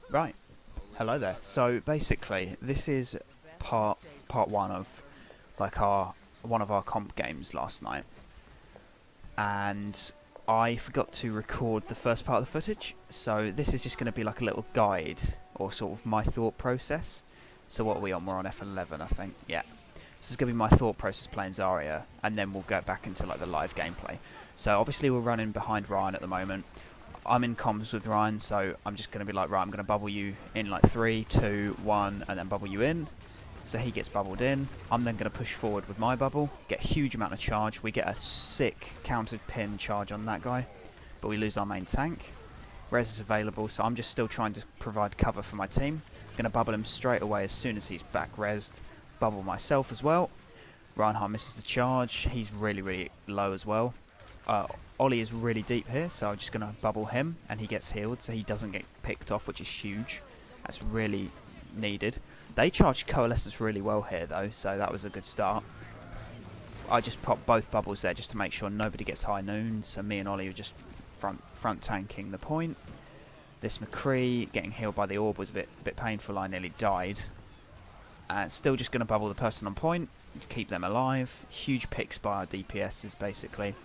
Right. Hello there. So basically, this is part one of like our one of our comp games last night, and I forgot to record the first part of the footage. So this is just going to be like a little guide or sort of my thought process. So what are we on? We're on F11, I think. Yeah. This is going to be my thought process playing Zarya, and then we'll go back into like the live gameplay. So obviously we're running behind Ryan at the moment. I'm in comms with Ryan, so I'm just going to be like, right, I'm going to bubble you in like 3, 2, 1, and then bubble you in. So he gets bubbled in. I'm then going to push forward with my bubble, get a huge amount of charge. We get a sick countered pin charge on that guy, but we lose our main tank. Res is available, so I'm just still trying to provide cover for my team. Going to bubble him straight away as soon as he's back resed. Bubble myself as well. Reinhardt misses the charge. He's really, really low as well. Ollie is really deep here, so I'm just going to bubble him, and he gets healed, so he doesn't get picked off, which is huge. That's really needed. They charged Coalescence really well here, though, so that was a good start. I just popped both bubbles there just to make sure nobody gets high noon, so me and Ollie were just front tanking the point. This McCree getting healed by the orb was a bit painful. I nearly died. Still just going to bubble the person on point, keep them alive. Huge picks by our DPSs, basically.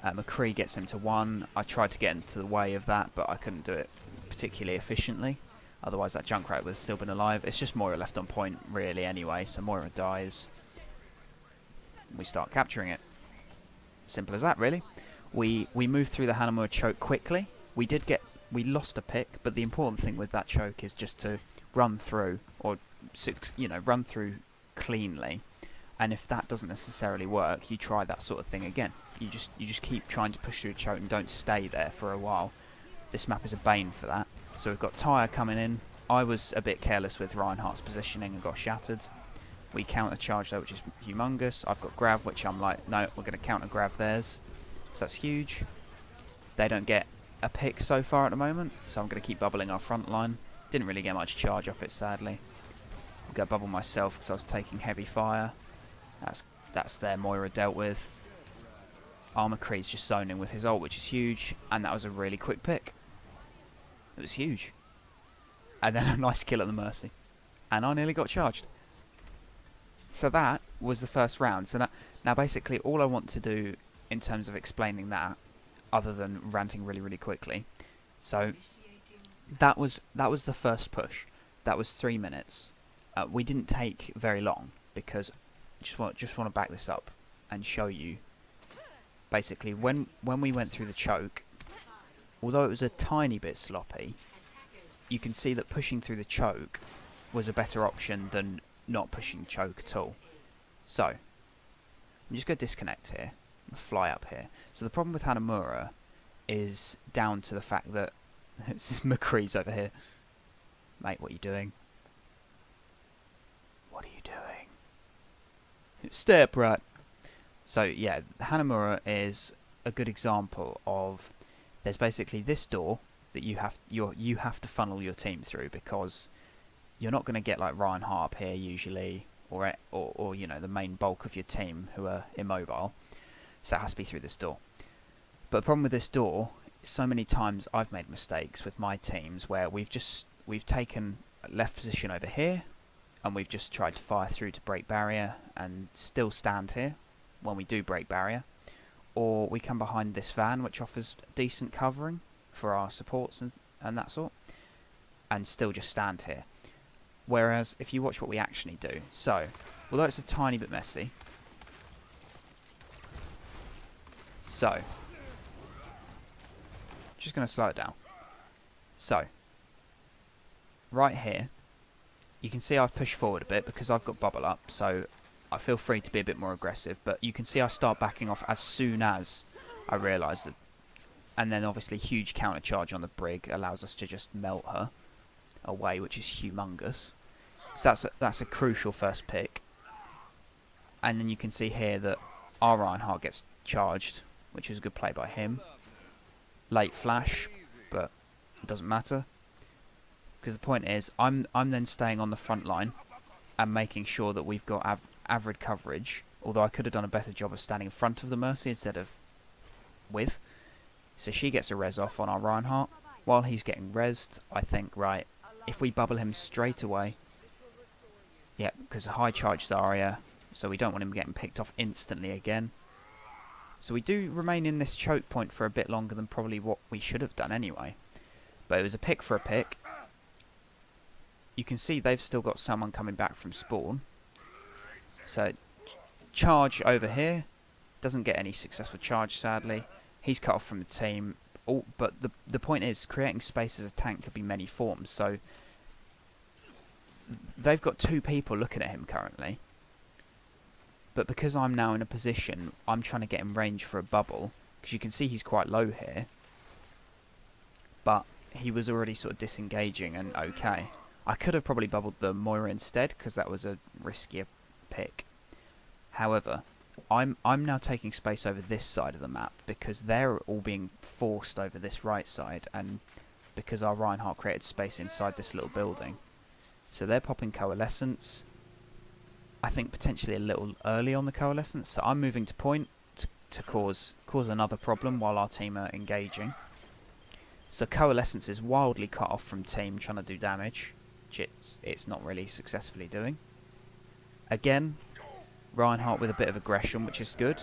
McCree gets him to 1. I tried to get into the way of that, but I couldn't do it particularly efficiently. Otherwise that Junkrat would have still been alive. It's just Moira left on point, really, anyway. So Moira dies. We start capturing it. Simple as that, really. We moved through the Hanamura choke quickly. We lost a pick, but the important thing with that choke is just to run through, or run through cleanly. And if that doesn't necessarily work, you try that sort of thing again. You just keep trying to push through a choke and don't stay there for a while. This map is a bane for that. So we've got Tyre coming in. I was a bit careless with Reinhardt's positioning and got shattered. We counter charge though, which is humongous. I've got Grav, which I'm like, no, we're going to counter Grav theirs. So that's huge. They don't get a pick so far at the moment, so I'm going to keep bubbling our front line. Didn't really get much charge off it, sadly. I'm going to bubble myself because I was taking heavy fire. That's their Moira dealt with. Armor Creed's just zoning with his ult, which is huge, and that was a really quick pick. It was huge. And then a nice kill at the Mercy. And I nearly got charged. So that was the first round. So now basically all I want to do in terms of explaining that, other than ranting really, really quickly, so that was the first push. That was 3 minutes. We didn't take very long because just want to back this up and show you. Basically, when we went through the choke, although it was a tiny bit sloppy, you can see that pushing through the choke was a better option than not pushing choke at all. So, I'm just going to disconnect here and fly up here. So the problem with Hanamura is down to the fact that McCree's over here. Mate, what are you doing? What are you doing? Step right. So yeah, Hanamura is a good example of, there's basically this door that you have to funnel your team through, because you're not going to get like Reinhardt here usually, or you know, the main bulk of your team who are immobile. So it has to be through this door. But the problem with this door, so many times I've made mistakes with my teams where we've taken left position over here, and we've just tried to fire through to break barrier and still stand here when we do break barrier, or we come behind this van which offers decent covering for our supports and that sort, and still just stand here. Whereas if you watch what we actually do, so although it's a tiny bit messy, so just going to slow it down. So right here you can see I've pushed forward a bit because I've got bubble up, so I feel free to be a bit more aggressive, but you can see I start backing off as soon as I realise that. And then obviously huge counter charge on the Brig allows us to just melt her away, which is humongous. So that's a crucial first pick. And then you can see here that our Reinhardt gets charged, which is a good play by him. Late flash, but it doesn't matter. Because the point is, I'm then staying on the front line and making sure that we've got average coverage, although I could have done a better job of standing in front of the Mercy instead of with. So she gets a res off on our Reinhardt. While he's getting rezzed, I think, right, if we bubble him straight away... Yeah, because a high charge Zarya, so we don't want him getting picked off instantly again. So we do remain in this choke point for a bit longer than probably what we should have done anyway. But it was a pick for a pick. You can see they've still got someone coming back from spawn. So, charge over here. Doesn't get any successful charge, sadly. He's cut off from the team. Oh, but the point is, creating space as a tank could be many forms. So, they've got 2 people looking at him currently. But because I'm now in a position, I'm trying to get in range for a bubble. Because you can see he's quite low here. But he was already sort of disengaging and okay. I could have probably bubbled the Moira instead, because that was a riskier pick. However, I'm now taking space over this side of the map, because they're all being forced over this right side, and because our Reinhardt created space inside this little building. So they're popping Coalescence. I think potentially a little early on the Coalescence, so I'm moving to point to cause another problem while our team are engaging. So Coalescence is wildly cut off from team trying to do damage, which it's not really successfully doing. Again, Reinhardt with a bit of aggression, which is good.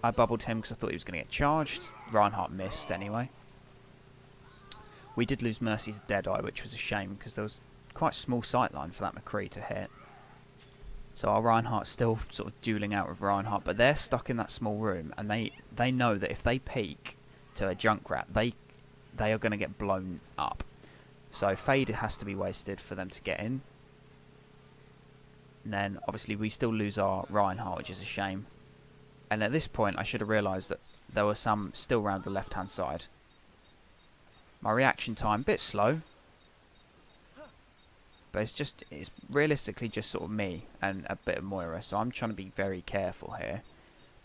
I bubbled him because I thought he was going to get charged. Reinhardt missed anyway. We did lose Mercy to Deadeye, which was a shame because there was quite a small sightline for that McCree to hit. So our Reinhardt's still sort of dueling out with Reinhardt, but they're stuck in that small room, and they know that if they peek to a Junkrat, they are going to get blown up. So Fade has to be wasted for them to get in. And then obviously we still lose our Reinhardt, which is a shame. And at this point I should have realised that there were some still round the left hand side. My reaction time, a bit slow. But it's realistically just sort of me and a bit of Moira, so I'm trying to be very careful here.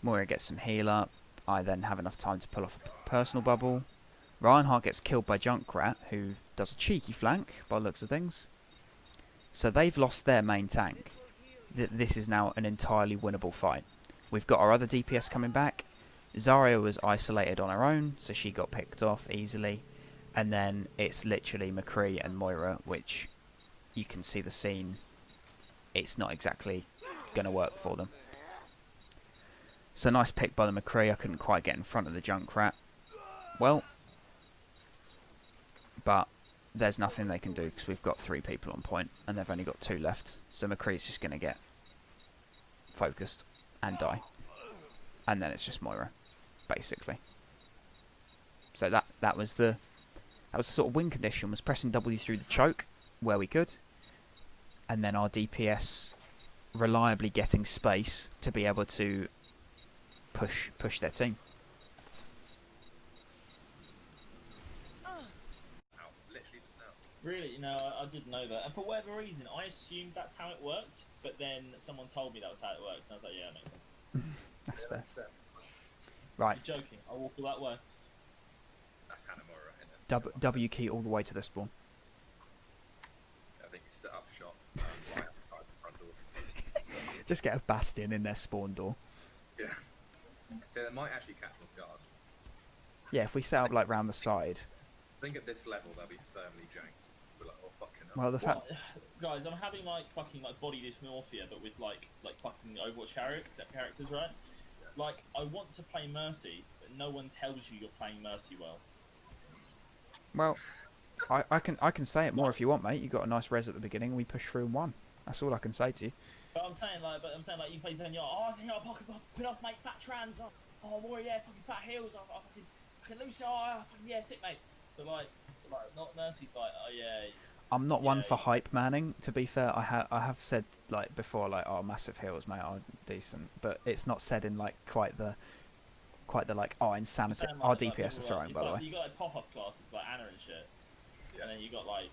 Moira gets some heal up. I then have enough time to pull off a personal bubble. Reinhardt gets killed by Junkrat, who does a cheeky flank by the looks of things. So they've lost their main tank. This is now an entirely winnable fight. We've got our other DPS coming back. Zarya was isolated on her own, so she got picked off easily. And then it's literally McCree and Moira, which you can see the scene. It's not exactly going to work for them. So nice pick by the McCree. I couldn't quite get in front of the Junkrat. Well, but there's nothing they can do because we've got 3 people on point and they've only got 2 left. So McCree's just going to get focused and die. And then it's just Moira, basically. So that was the sort of win condition, was pressing W through the choke where we could. And then our DPS reliably getting space to be able to push their team. Really? No, I didn't know that. And for whatever reason, I assumed that's how it worked, but then someone told me that was how it worked, and I was like, yeah, that makes sense. That's fair. Right. You're joking. I'll walk all that way. That's Hanamura, isn't it? W key all the way to the spawn. I think you set up shop right outside the front doors. Just get a Bastion in their spawn door. Yeah. So they might actually catch off guard. Yeah, if we set up like round the side. I think at this level they'll be firmly janked. We're like, oh fucking hell. Well, the fact, Guys, I'm having like fucking like body dysmorphia, but with like fucking Overwatch characters, right? Yeah. Like, I want to play Mercy, but no one tells you you're playing Mercy well. well, I can say it more if you want, mate. You got a nice res at the beginning. We pushed through and won. That's all I can say to you. But I'm saying like you play Zenyatta. Oh, Zenyatta, put off, mate. Fat trans. Oh, more yeah, fucking fat heels. Fucking Lucy. Oh, fucking yeah, sick, mate. But like not Mercy's like, oh yeah. I'm not one for hype manning. To be fair, I have said like before, like, oh, massive heals, mate, are decent, but it's not said in like quite the like, oh, insanity. Like, Our DPS is throwing, by the way. You got like pop-off classes like Anna and shit, yeah. And then you got like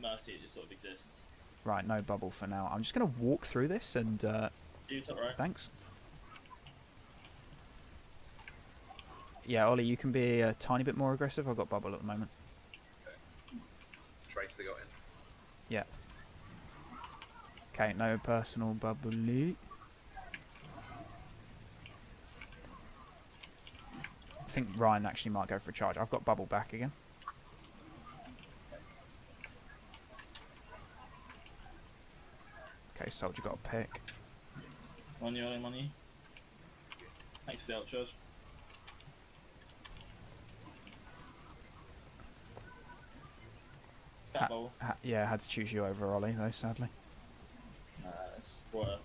Mercy that just sort of exists. Right, no bubble for now. I'm just gonna walk through this and thanks. Yeah, Ollie, you can be a tiny bit more aggressive. I've got bubble at the moment. Trace they got in. Yeah. Okay, no personal bubbly. I think Ryan actually might go for a charge. I've got bubble back again. Okay, soldier got a pick. On you, on you. Thanks for the outcharge. Cat ball. Yeah, had to choose you over Ollie though, sadly. It's worth.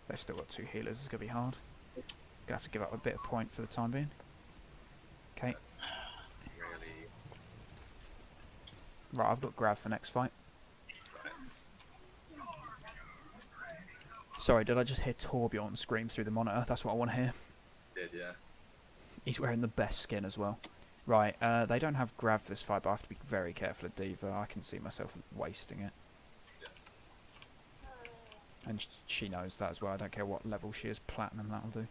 They've still got 2 healers. It's gonna be hard. Gonna have to give up a bit of point for the time being. Okay. Really. Right, I've got grab for next fight. Sorry, did I just hear Torbjorn scream through the monitor? That's what I want to hear. Did, yeah. He's wearing the best skin as well. Right, they don't have grab for this fight, but I have to be very careful of Diva. I can see myself wasting it. Yeah. And she knows that as well. I don't care what level she is. Platinum, that'll do.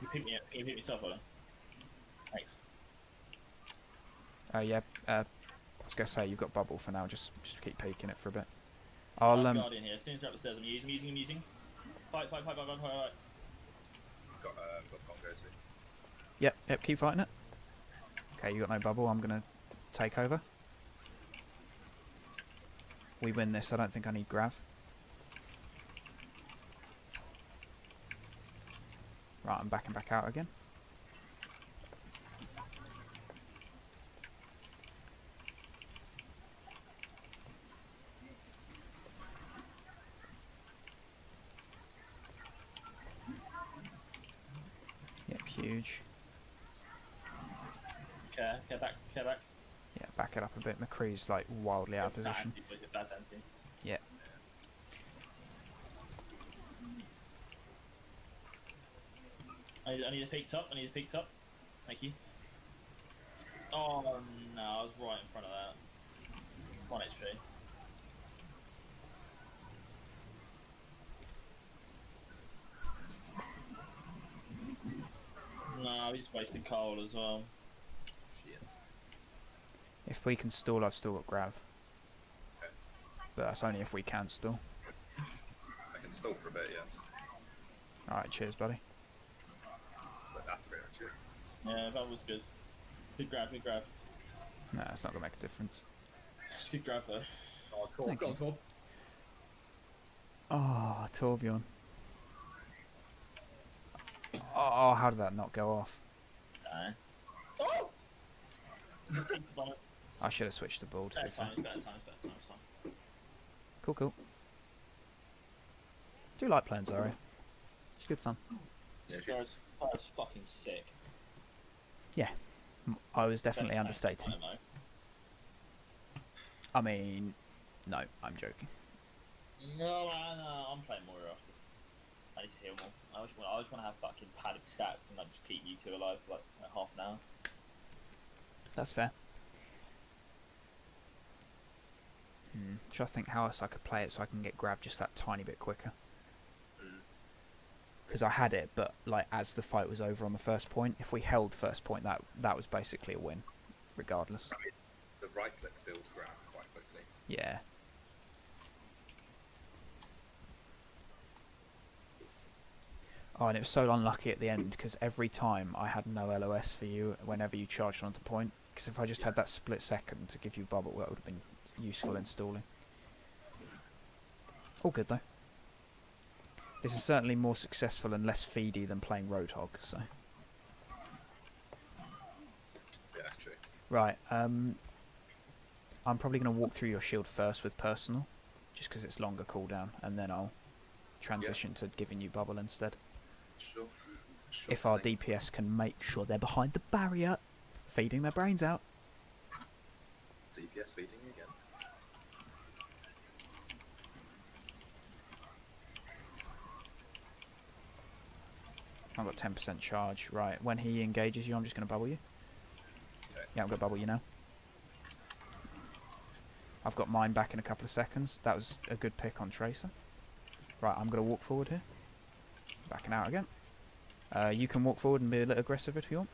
You pick me up. Can you pick me top, Ollie? Thanks. Yeah, I was going to say, you've got bubble for now. Just keep peeking it for a bit. I'll, Guardian here. As soon as you're up the stairs, I'm using. Fight. Got Congo too. Yep, keep fighting it. Okay, you got no bubble. I'm going to take over. We win this. I don't think I need grav. Right, I'm backing back out again. Yep, huge. Care back. Yeah, back it up a bit. McCree's like wildly out of position. That's empty. Yeah. I need a peek top. Thank you. Oh no, I was right in front of that. 1 HP. No, we just wasted coal as well. Shit. If we can stall, I've still got grav. Okay. But that's only if we can stall. I can stall for a bit, yes. Alright, cheers, buddy. But that's a bit of a shit. Yeah, that was good. Good grab. No, it's not going to make a difference. It's good grab though. Oh, cool. Thank Go you. on, Torb. Oh, Torbjorn. Oh, how did that not go off? Oh! Team's on it. I should have switched the ball, to be Better fair. times, it's fine. Cool. Do like playing Zarya. It's good fun. Yeah, Fire's fucking sick. I was definitely Better understating. I don't know. I mean, no, I'm joking. No, I'm playing more often. I need to heal more. I just want to have fucking padded stats and like just keep you two alive for like half an hour. That's fair. Try to think how else I could play it so I can get grabbed just that tiny bit quicker. Because I had it, but like as the fight was over on the first point, if we held first point, that was basically a win, regardless. I mean, the right click builds ground quite quickly. Yeah. Oh, and it was so unlucky at the end because every time I had no LOS for you whenever you charged onto point. Because if I just had that split second to give you bubble, that would have been useful in stalling. All good though. This is certainly more successful and less feedy than playing Roadhog, so. Yeah, that's true. Right, I'm probably going to walk through your shield first with personal, just because it's longer cooldown, and then I'll transition to giving you bubble instead. Sure. If our DPS can make sure they're behind the barrier, feeding their brains out. DPS feeding again. I've got 10% charge. Right, when he engages you, I'm just going to bubble you. Okay. Yeah, I'm going to bubble you now. I've got mine back in a couple of seconds. That was a good pick on Tracer. Right, I'm going to walk forward here. Backing out again. You can walk forward and be a little aggressive if you want.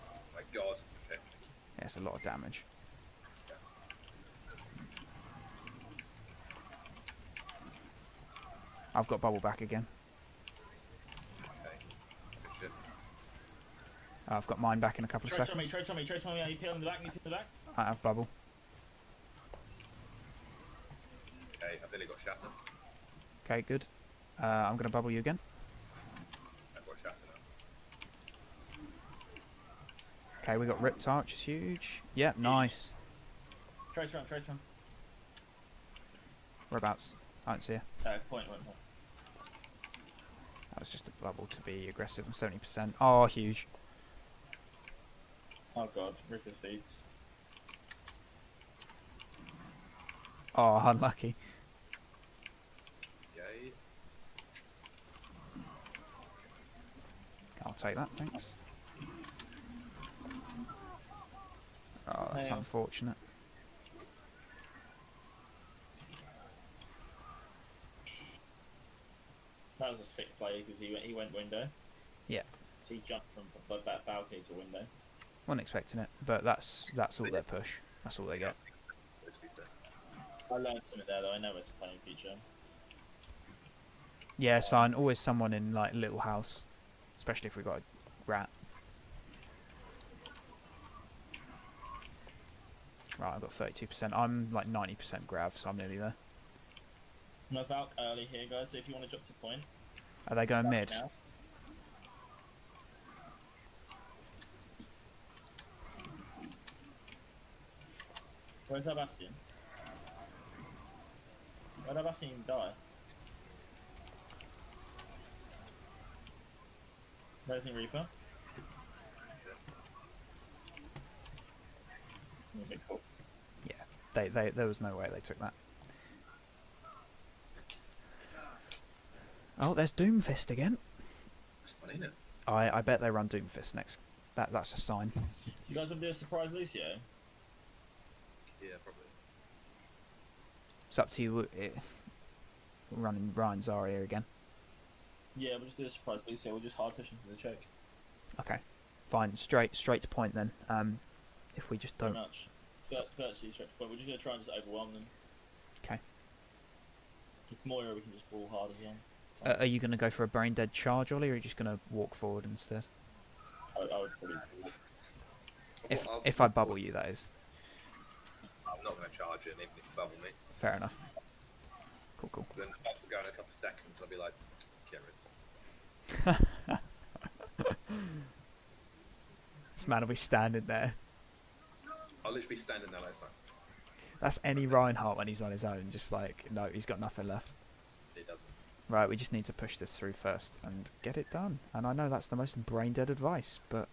Oh my god. Okay. Yeah, it's a lot of damage. I've got bubble back again. Okay. Good shit. I've got mine back in a couple of Trace on me, seconds. trace on me, trace on me. You peel in the back, you peel in the back. I have bubble. Okay, I've nearly got shatter. Okay, good. I'm going to bubble you again. I've got shatter now. Okay, we got Riptide, which is huge. Yeah, nice. Trace run, trace run. Whereabouts? I don't see her. Point. That was just a bubble to be aggressive. I'm 70%. Oh, huge. Oh god, Ripper feeds. Oh, unlucky. Yay. I'll take that, thanks. Oh, that's Yeah. unfortunate. That was a sick play because he went window. Yeah. So he jumped from balcony to window. Wasn't expecting it, but that's all their push. That's all they get. To be fair. I learned something there though. I know where to play in future. Yeah, it's fine. Always someone in like a little house, especially if we've got a rat. Right, I've got 32%. I'm like 90% grav, so I'm nearly there. No Valk early here, guys. So if you want to jump to point, Are they going mid? now. Where's our Bastion? Where'd our Bastion die? Rising Reaper. Okay, cool. They there was no way they took that. Oh, there's Doomfist again. It's funny, isn't it? I bet they run Doomfist next. That's a sign. You guys want to do a surprise Lucio? Yeah, probably. It's up to you. Running Ryan Zarya again. Yeah, we'll just do a surprise Lucio. We'll just hard push him for the choke. Okay, fine. Straight to point then. If we just Pretty don't. much. Virtually straight to point. We're just going to try and just overwhelm them. Okay. With Moira, we can just ball hard as well. Are you going to go for a brain dead charge, Ollie, or are you just going to walk forward instead? I would probably. If I bubble you, that is. I'm not going to charge it, even if you bubble me. Fair enough. Cool. Then the bubble will go in a couple of seconds, I'll be like, Kieran. This man will be standing there. I'll literally be standing there like that. That's any Reinhardt when he's on his own. Just like, no, he's got nothing left. He doesn't. Right, we just need to push this through first and get it done. And I know that's the most brain dead advice, but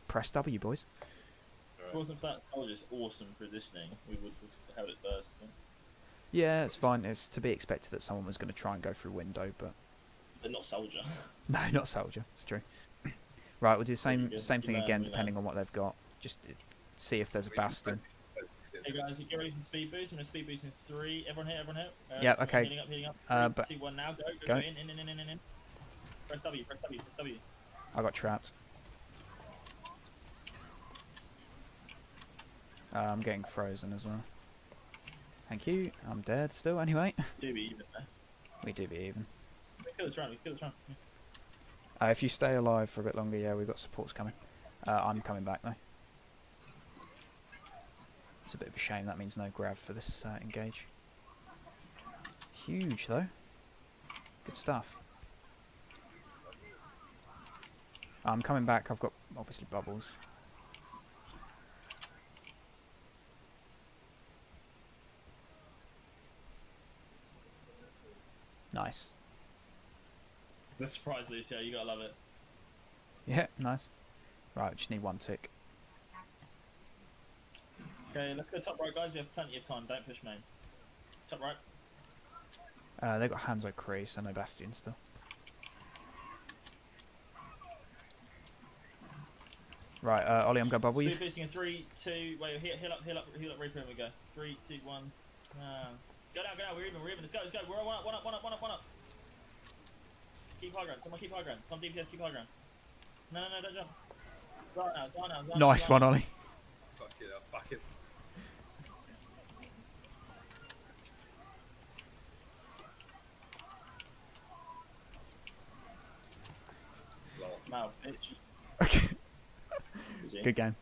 press W, boys. If it wasn't for that soldier's awesome positioning, we would have held it first. Yeah, it's fine. It's to be expected that someone was going to try and go through window, but But not soldier. no, not soldier. It's true. Right, we'll do the same good. thing Good man, again, good depending on what they've got. Just see if there's a bastion. Hey guys, get ready for speed boost. I'm going to speed boost in 3. Everyone here, everyone here. Yeah, okay. Healing up. 3, but 2, 1, now. go. In. Press W. I got trapped. I'm getting frozen as well. Thank you. I'm dead still anyway. Do be even there. We do be even. We kill this round. Yeah. If you stay alive for a bit longer, yeah, we've got supports coming. I'm coming back though. It's a bit of a shame, that means no grav for this engage. Huge though. Good stuff. I'm coming back, I've got obviously bubbles. Nice. The surprise Lucio, you gotta love it. Yeah, nice. Right, we just need one tick. Okay, let's go top right, guys. We have plenty of time. Don't push main. Top right. They've got Hanzo Kree, so no Bastion still. Right, Ollie, I'm going to bubble you. Speed boosting in 3, 2, wait, heal up, Reaper, and we go. 3, 2, 1. Go down, we're even, let's go. We're on one up. Keep high ground. Someone keep high ground. Some DPS keep high ground. No, don't jump. Start now. Nice one, Ollie. Fuck it up. Fuck it. Lol. Mouth, bitch. Good game.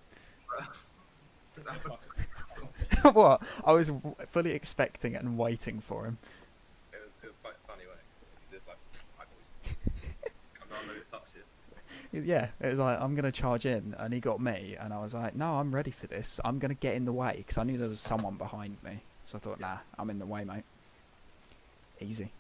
That was- What? I was fully expecting it and waiting for him. it was quite a funny way. He's just like, hi boys. I'm not going to touch it. Yeah, it was like, I'm going to charge in, and he got me, and I was like, no, I'm ready for this. I'm going to get in the way, because I knew there was someone behind me. So I thought, nah, I'm in the way, mate. Easy.